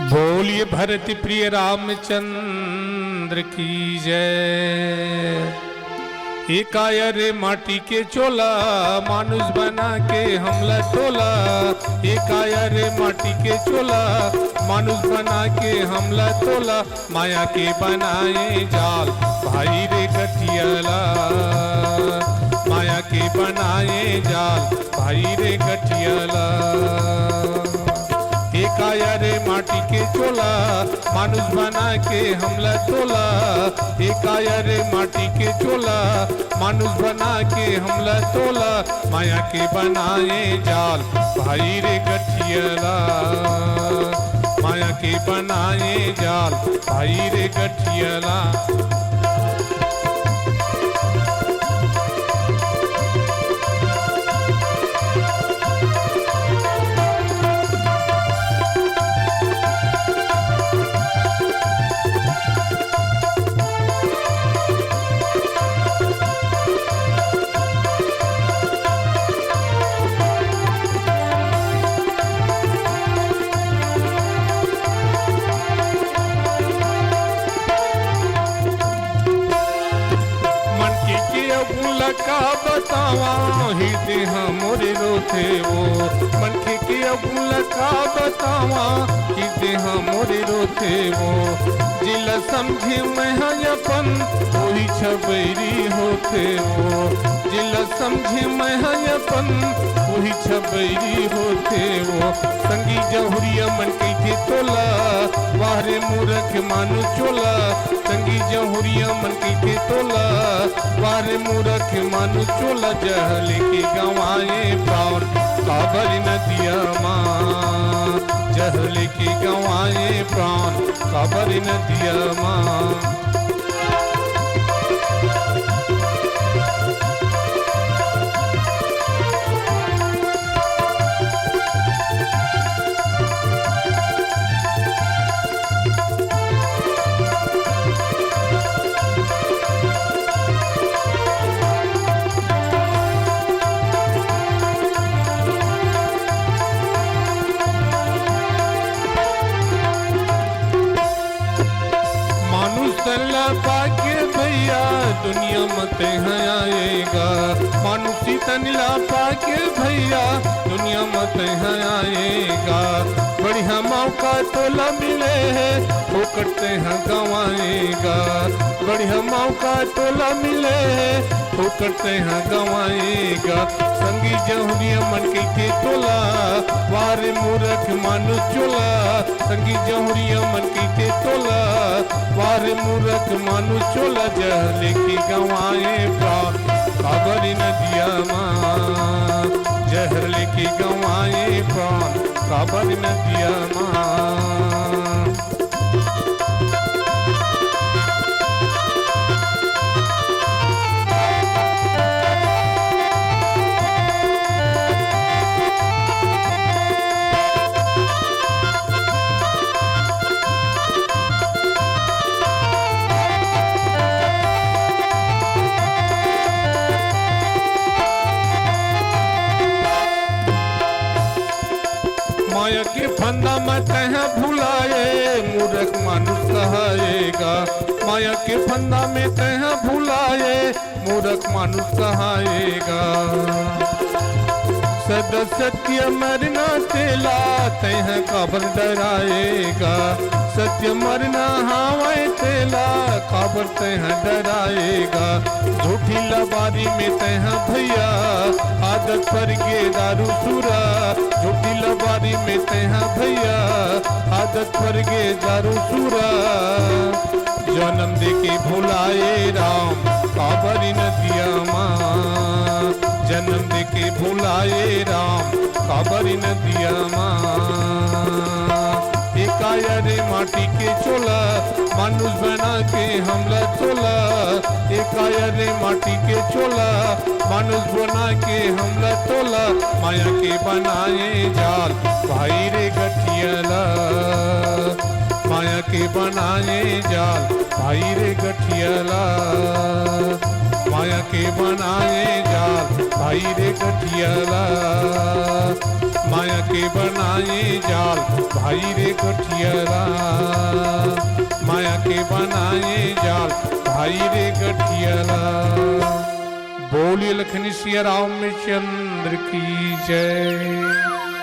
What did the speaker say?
बोलिए भरत प्रिय रामचंद्र की जय। एक आया रे माटी के चोला, मानुष बना के हमला टोला। एक आया रे माटी के चोला, मानुष बना के हमला टोला। माया के बनाए जाल भाई रे गठियाला, माया के बनाए जाल भाई रे गठियाला। एक आया रे माटी के चोला, मानुष बना के हमला टोला। एक आया रे माटी के चोला, मानुष बना के हमला टोला। माया के बनाए जाल भाई रे गठियाला, माया के बनाए जाल भाई रे गठियाला। का बतावा हृदय मोरे रोथे वो, मनखे के अबुल का बतावा हृदय मोरे रोथे वो। जिल समझे मैं अपन वही छबैरी होते वो, जिल समझे मैं अपन वही छबैरी होते वो। संगी जहुरिया मन के तोला, वाहरे मूरख मानु चोला। संगी जहुरिया मन के तोला, वाहरे मूरख मानु चोला। जहल के गंवाए प्राण काबर नदिया माँ, जहल के गंवाए प्राण काबर नदिया माँ। पाके भैया दुनिया मत है आएगा, मानुषी तनिला पाके भैया दुनिया मत है आएगा। बढ़िया मौका तोला मिले है वो करते हैं गंवाएगा, बढ़िया मौका तोला मिले है वो करते हैं गंवाएगा। संगी जहुरिया मन के तोला, वारे मूरख मानु चोला। संगी जहुरिया मन के तोला, वारे मूरख मानु चोला। जहल के गंवाए प्राण काबर नदिया माँ, जहल के गंवाए प्राण काबर नदिया माँ। माया के फंदा मत है भुलाए, मूर्ख मानुष कहाएगा। माया के फंदा में तह भुलाए, मूर्ख मानुष कहाएगा। सदा सत्य मरना तेला, तह काबर डराएगा। सत्य मरना हावे तेला, काबर तह डराएगा। झूठी लबारी में तह भैया आदत पर गे दारू सुरा। झूठी लबारी में तह भैया आदत पर गे दारू सुरा। जन्म दे के भुलाए राम काबर नदिया माँ, जन्म दे के भुलाए राम काबर नदिया माँ। एक आया रे माटी के चोला, मानुष बना के हमला टोला। एक आया रे माटी के चोला, मानुष बना के हमला टोला। माया के बनाए जाल भाई रे गठियाला, माया के बनाए जाल भाई रे गठियाला। माया के बनाए जाल भाई रे गठियाला, माया के बनाए जाल भाई रे गठियाला। बनाए जाल भाई रे गठियाला। बोलिए लखनी सिया रामचंद्र की जय।